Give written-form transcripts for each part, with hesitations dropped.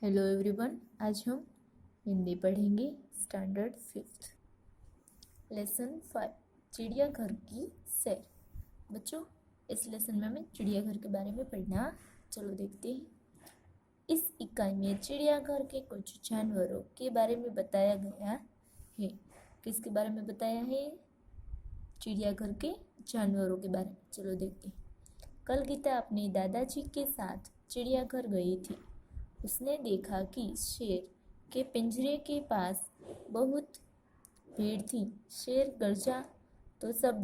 Hello everyone, आज हम हिंदी पढ़ेंगे स्टैंडर्ड 5th लेसन 5 चिड़ियाघर की सैर। बच्चों, इस लेसन में हमें चिड़ियाघर के बारे में पढ़ना। चलो देखते हैं। इस इकाई में चिड़ियाघर के कुछ जानवरों के बारे में बताया गया है। किसके बारे में बताया है? चिड़ियाघर के जानवरों के बारे में। चलो देखते हैं। कल गीता अपने दादाजी के साथ चिड़ियाघर गई थी। उसने देखा कि शेर के पिंजरे के पास बहुत भीड़ थी। शेर गरजा तो सब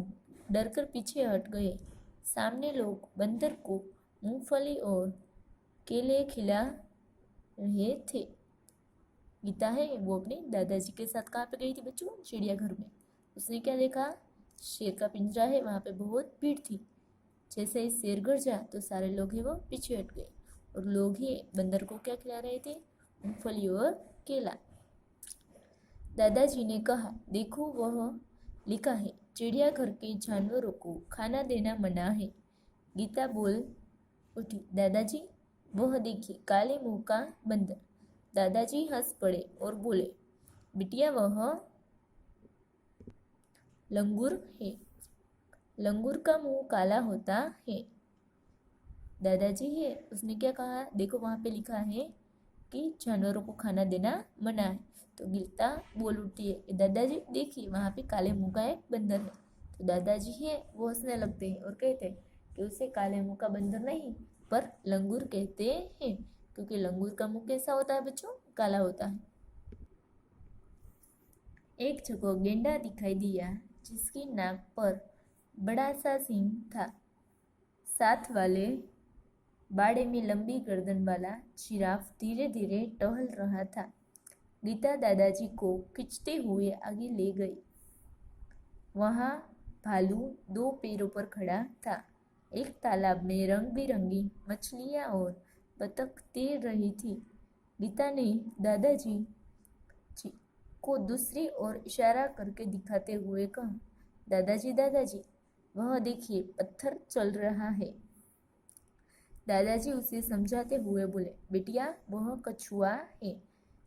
डरकर पीछे हट गए। सामने लोग बंदर को मूंगफली और केले खिला रहे थे। गीता है वो अपने दादाजी के साथ कहाँ पे गई थी बच्चों? चिड़ियाघर में। उसने क्या देखा? शेर का पिंजरा है, वहाँ पे बहुत भीड़ थी। जैसे ही शेर गरजा तो सारे लोग हैं वो पीछे हट गए और लोग ही बंदर को क्या खिला रहे थे? मूंगफली और केला। दादाजी ने कहा, देखो वह लिखा है, चिड़ियाघर के जानवरों को खाना देना मना है। गीता बोल उठी, दादाजी वह देखिए, काले मुंह का बंदर। दादाजी हंस पड़े और बोले, बिटिया वह लंगूर है। लंगूर का मुंह काला होता है। दादाजी है उसने क्या कहा? देखो वहाँ पे लिखा है कि जानवरों को खाना देना मना है। तो गीता बोल उठती है, दादाजी देखिए वहाँ पे काले मुंह का एक बंदर है। तो दादाजी है वो हंसने लगते हैं और कहते हैं कि उसे काले मुंह का बंदर नहीं पर लंगूर कहते हैं, क्योंकि लंगूर का मुंह कैसा होता है बच्चों? काला होता है। एक जगह गेंडा दिखाई दिया जिसकी नाक पर बड़ा सा सींग था। साथ वाले बाड़े में लंबी गर्दन वाला जिराफ धीरे धीरे टहल रहा था। गीता दादाजी को खींचते हुए आगे ले गई। वहां भालू दो पैरों पर खड़ा था। एक तालाब में रंग बिरंगी मछलियां और बतख तैर रही थी। गीता ने दादाजी को दूसरी ओर इशारा करके दिखाते हुए कहा, दादाजी दादाजी वह देखिए पत्थर चल रहा है। दादाजी उसे समझाते हुए बोले, बिटिया वह कछुआ है।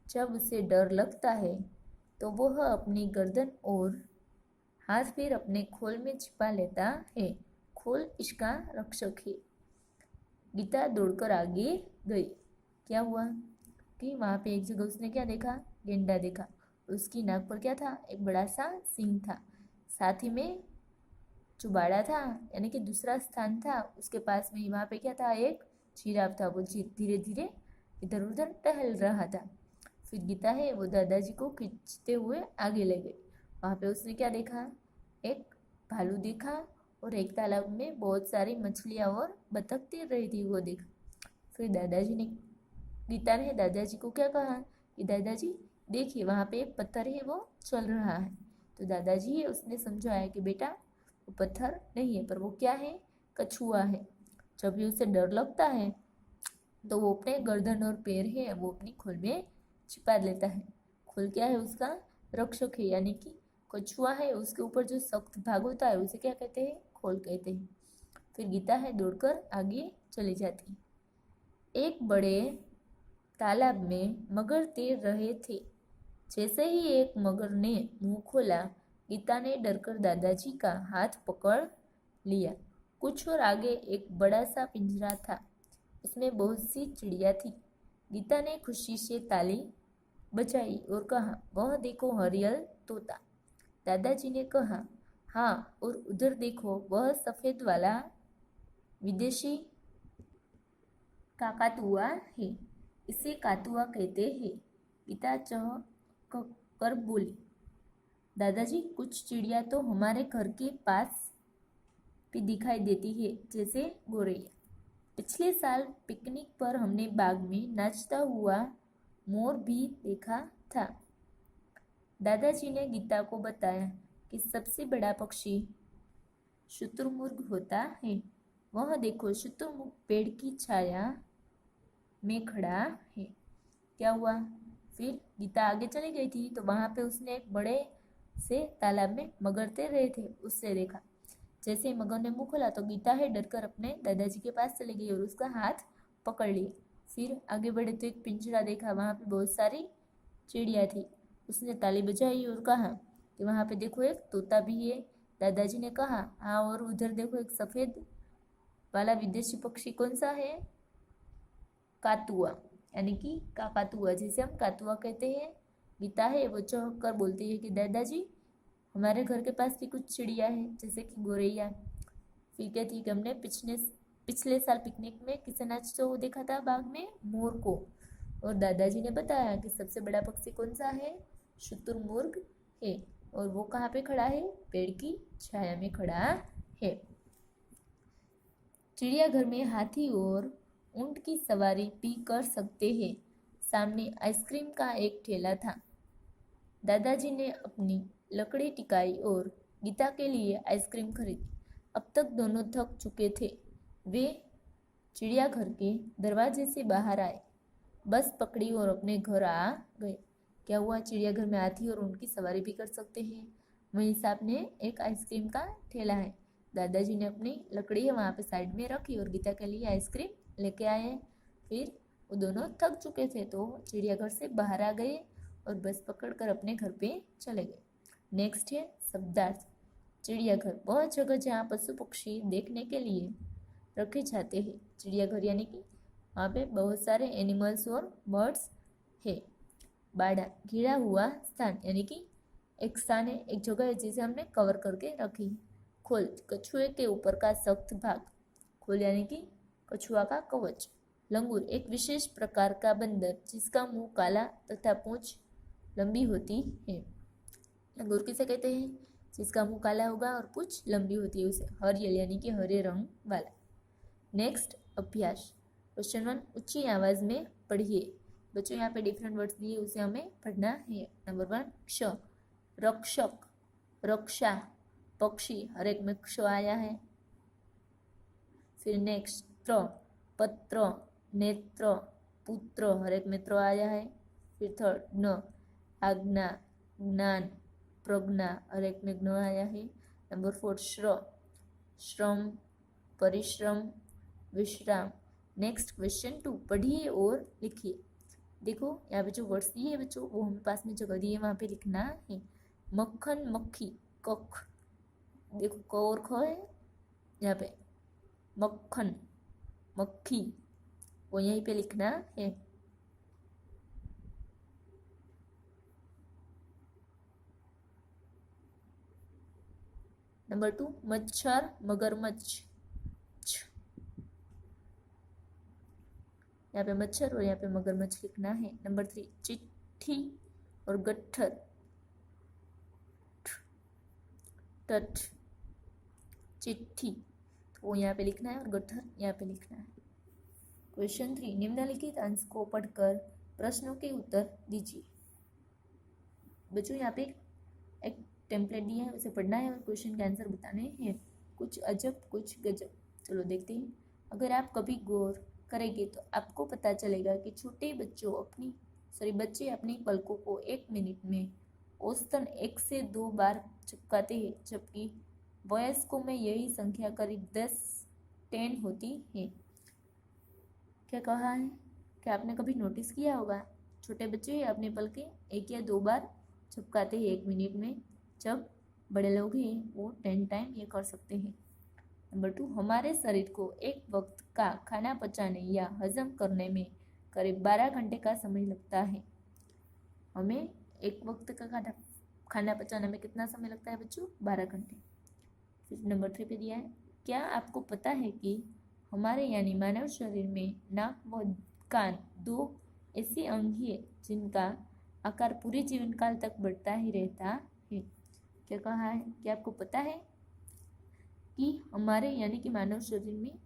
जब उसे डर लगता है तो वह अपनी गर्दन और हाथ पैर अपने खोल में छिपा लेता है। खोल इसका रक्षक है। गीता दौड़कर आगे गई। क्या हुआ कि वहां पे एक जगह उसने क्या देखा? गेंडा देखा। उसकी नाक पर क्या था? एक बड़ा सा सींग था। साथ ही में जो बाड़ा था यानी कि दूसरा स्थान था उसके पास में ही वहाँ पे क्या था? एक जिराफ था। वो धीरे धीरे इधर उधर टहल रहा था। फिर गीता है वो दादाजी को खींचते हुए आगे ले गई। वहाँ पे उसने क्या देखा? एक भालू देखा और एक तालाब में बहुत सारी मछलियाँ और बतख तैर रही थी, वो देखा। फिर गीता ने दादाजी को क्या कहा कि दादाजी देखिए वहाँ पे एक पत्थर है वो चल रहा है। तो दादाजी है उसने समझाया कि बेटा वो पत्थर नहीं है पर वो क्या है? कछुआ है। जब भी उसे डर लगता है तो वो अपने गर्दन और पैर है वो अपनी खोल में छिपा लेता है। खोल क्या है उसका? रक्षक है, यानी कि कछुआ है उसके ऊपर जो सख्त भाग होता है उसे क्या कहते हैं? खोल कहते हैं। फिर गीता है दौड़कर आगे चली जाती है। एक बड़े तालाब में मगर तैर रहे थे। जैसे ही एक मगर ने मुंह खोला, गीता ने डरकर दादाजी का हाथ पकड़ लिया। कुछ और आगे एक बड़ा सा पिंजरा था। उसमें बहुत सी चिड़िया थी। गीता ने खुशी से ताली बजाई और कहा, वह देखो हरियल तोता। दादाजी ने कहा, हाँ, और उधर देखो वह सफेद वाला विदेशी काकातुआ है। इसे कातुआ कहते हैं। गीता चौंक कर बोली, दादाजी कुछ चिड़िया तो हमारे घर के पास भी दिखाई देती है, जैसे गोरैया। पिछले साल पिकनिक पर हमने बाग में नाचता हुआ मोर भी देखा था। दादाजी ने गीता को बताया कि सबसे बड़ा पक्षी शुतुरमुर्ग होता है। वह देखो शुतुरमुर्ग पेड़ की छाया में खड़ा है। क्या हुआ? फिर गीता आगे चली गई थी तो वहां पे उसने एक बड़े से तालाब में मगर तैर रहे थे उससे देखा। जैसे ही मगर ने मुंह खोला तो गीता है डरकर अपने दादाजी के पास चली गई और उसका हाथ पकड़ लिया फिर आगे बढ़े तो एक पिंजरा देखा, वहाँ पे बहुत सारी चिड़िया थी। उसने ताली बजाई और कहा कि वहाँ पे देखो एक तोता भी है। दादाजी ने कहा हाँ, और उधर देखो एक सफ़ेद वाला विदेशी पक्षी कौन सा है? कातुआ, यानी कि काकातुआ, जिसे हम कातुआ कहते हैं। गीता है वो चौंक कर बोलती है कि दादाजी, हमारे घर के पास भी कुछ चिड़िया है, जैसे कि गोरैया। फिर कहती है कि हमने पिछले साल पिकनिक में किसे नाचते हुए देखा था बाग में? मोर को। और दादाजी ने बताया कि सबसे बड़ा पक्षी कौन सा है? शुतुरमुर्ग है। और वो कहाँ पे खड़ा है? पेड़ की छाया में खड़ा है। चिड़ियाघर में हाथी और ऊंट की सवारी भी कर सकते हैं। सामने आइसक्रीम का एक ठेला था। दादाजी ने अपनी लकड़ी टिकाई और गीता के लिए आइसक्रीम खरीदी। अब तक दोनों थक चुके थे। वे चिड़ियाघर के दरवाजे से बाहर आए, बस पकड़ी और अपने घर आ गए। क्या हुआ? चिड़ियाघर में हाथी और ऊंट की सवारी भी कर सकते हैं। वहीं सामने एक आइसक्रीम का ठेला है। दादाजी ने अपनी लकड़ी है वहाँ पे साइड में रखी और गीता के लिए आइसक्रीम लेके आए। फिर वो दोनों थक चुके थे तो चिड़ियाघर से बाहर आ गए और बस पकड़कर अपने घर पे चले गए। नेक्स्ट है शब्दार्थ। चिड़ियाघर वह जगह जहाँ पशु पक्षी देखने के लिए रखे जाते हैं। चिड़ियाघर यानी कि वहाँ पे बहुत सारे एनिमल्स और बर्ड्स है। बाड़ा घिरा हुआ स्थान, यानी कि एक स्थान है, एक जगह है जिसे हमने कवर करके रखी। खोल कछुए के ऊपर का सख्त भाग। खोल यानी कि कछुआ का कवच। लंगूर एक विशेष प्रकार का बंदर जिसका मुंह काला तथा पूंछ लंबी होती है। लंगूर किसे कहते हैं? जिसका मुंह काला होगा और पूंछ लंबी होती है, उसे हरियल यानी कि हरे रंग वाला। नेक्स्ट अभ्यास। क्वेश्चन 1 ऊंची आवाज में पढ़िए। बच्चों यहाँ पे डिफरेंट वर्ड्स दिए, उसे हमें पढ़ना है। नंबर 1 क्ष, रक्षक, रक्षा, पक्षी, हर एक में क्ष आया है। फिर नेक्स्ट त्र, पत्र, नेत्र, पुत्र, हर एक में त्र आया है। फिर थर्ड न, आज्ञा, ज्ञान, प्रज्ञा, हर एक में ज्ञ आया है। नंबर 4 श्र, श्रम, परिश्रम, विश्राम। नेक्स्ट क्वेश्चन 2 पढ़िए और लिखिए। देखो यहाँ पे जो वर्ड्स दिए है बच्चों, वो हमें पास में जगह दी है, वहाँ पे लिखना है। मक्खन, मक्खी, कख, देखो क और ख है यहाँ पे। मक्खन, मक्खी, वो यहीं पे लिखना है। नंबर 2 मच्छर, मगरमच्छ, यहाँ पे मच्छर और यहाँ पे मगरमच्छ लिखना है। नंबर 3 चिट्ठी और गट्ठर, टट, चिट्ठी, तो वो यहाँ पे लिखना है और गट्ठर यहाँ पे लिखना है। क्वेश्चन 3 निम्नलिखित अंश को पढ़कर प्रश्नों के उत्तर दीजिए। बच्चों यहाँ पे एक टेम्पलेट दिया है, उसे पढ़ना है और क्वेश्चन के आंसर बताने हैं। कुछ अजब कुछ गजब, चलो देखते हैं। अगर आप कभी गौर करेंगे तो आपको पता चलेगा कि छोटे बच्चे अपनी पलकों को 1 मिनट में औसतन 1 से 2 बार झपकाते हैं, जबकि वयस्कों में यही संख्या करीब 10 होती है। क्या कहा है? क्या आपने कभी नोटिस किया होगा? छोटे बच्चे अपने पलकें 1 या 2 बार झपकाते हैं 1 मिनट में, जब बड़े लोग हैं वो 10 टाइम ये कर सकते हैं। नंबर 2 हमारे शरीर को एक वक्त का खाना पचाने या हजम करने में करीब 12 घंटे का समय लगता है। हमें एक वक्त का खाना पचाने में कितना समय लगता है बच्चों? 12 घंटे। फिर नंबर 3 पे दिया है, क्या आपको पता है कि हमारे यानी मानव शरीर में नाक व कान 2 ऐसे अंग हैं जिनका आकार पूरे जीवन काल तक बढ़ता ही रहता है। क्या कहा है? क्या आपको पता है कि हमारे यानी कि मानव शरीर में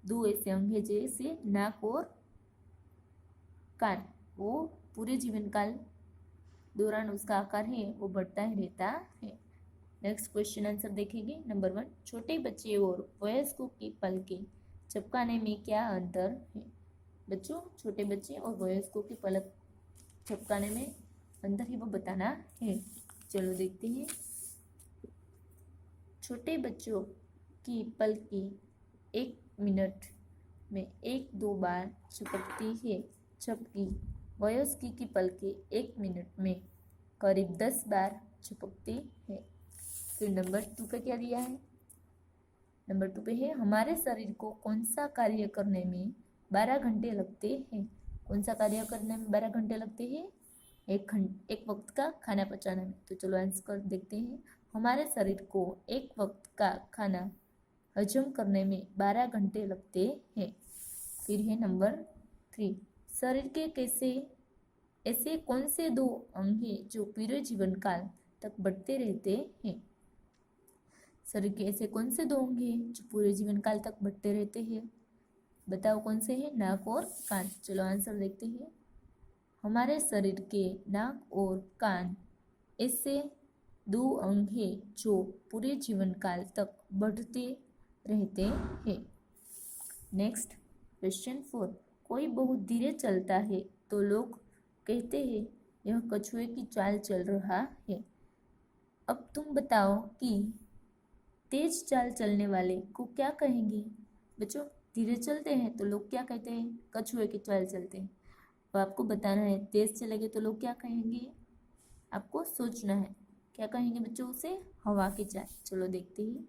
2 ऐसे अंग हैं जैसे नाक और कान, वो पूरे जीवन काल दौरान उसका आकार है वो बढ़ता ही रहता है। नेक्स्ट क्वेश्चन आंसर देखेंगे। नंबर 1 छोटे बच्चे और वयस्कों की पलकें झपकाने में क्या अंतर है? बच्चों छोटे बच्चे और वयस्कों की पलक झपकाने में अंतर ही वो बताना है। चलो देखते हैं। छोटे बच्चों की पलकें 1 मिनट में 1-2 बार झपकती है, जबकि वयस्क की पलकें 1 मिनट में करीब 10 बार झपकती है। फिर नंबर 2 पे क्या दिया है? नंबर 2 पे है हमारे शरीर को कौन सा कार्य करने में 12 घंटे लगते हैं? कौन सा कार्य करने में 12 घंटे लगते हैं? एक वक्त का खाना पचाने में। तो चलो आंसर देखते हैं। हमारे शरीर को एक वक्त का खाना हजम करने में 12 घंटे लगते हैं। फिर है नंबर 3, शरीर के ऐसे कौन से 2 अंग हैं जो पूरे जीवन काल तक बढ़ते रहते हैं? शरीर के ऐसे कौन से 2 अंग हैं जो पूरे जीवन काल तक बढ़ते रहते हैं? बताओ कौन से हैं? नाक और कान। चलो आंसर देखते हैं। हमारे शरीर के नाक और कान ऐसे 2 अंग हैं जो पूरे जीवन काल तक बढ़ते रहते हैं। नेक्स्ट क्वेश्चन 4, कोई बहुत धीरे चलता है तो लोग कहते हैं यह कछुए की चाल चल रहा है। अब तुम बताओ कि तेज चाल चलने वाले को क्या कहेंगे? बच्चों, धीरे चलते हैं तो लोग क्या कहते हैं? कछुए की चाल चलते हैं। तो आपको बताना है तेज चलेंगे तो लोग क्या कहेंगे? आपको सोचना है क्या कहेंगे बच्चों उसे? हवा की चाल। चलो देखते हैं।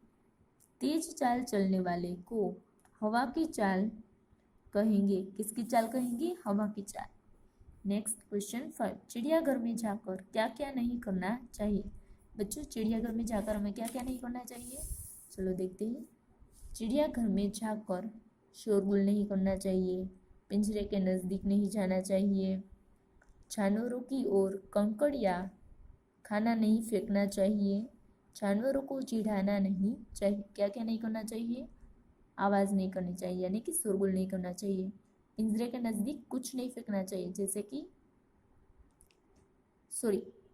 तेज चाल चलने वाले को हवा की चाल कहेंगे। किसकी चाल कहेंगे? हवा की चाल। नेक्स्ट क्वेश्चन 5, चिड़ियाघर में जाकर क्या क्या नहीं करना चाहिए? बच्चों, चिड़ियाघर में जाकर हमें क्या क्या नहीं करना चाहिए? चलो देखते हैं। चिड़ियाघर में जाकर शोरगुल नहीं करना चाहिए, पिंजरे के नज़दीक नहीं जाना चाहिए, जानवरों की ओर कंकड़ या खाना नहीं फेंकना चाहिए, जानवरों को चिढ़ाना नहीं चाहिए। क्या क्या नहीं करना चाहिए? आवाज़ नहीं करनी चाहिए, यानी कि शोरगुल नहीं करना चाहिए। पिंजरे के नज़दीक कुछ नहीं फेंकना चाहिए, जैसे कि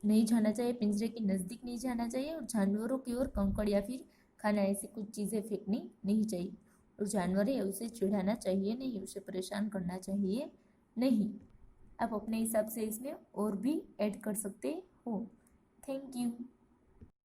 नहीं जाना चाहिए, पिंजरे के नज़दीक नहीं जाना चाहिए, और जानवरों की ओर कंकड़ या फिर खाना ऐसी कुछ चीज़ें फेंकनी नहीं चाहिए। और जानवर है उसे चिढ़ाना चाहिए नहीं, उसे परेशान करना चाहिए नहीं। आप अपने हिसाब से इसमें और भी ऐड कर सकते हो। Thank you.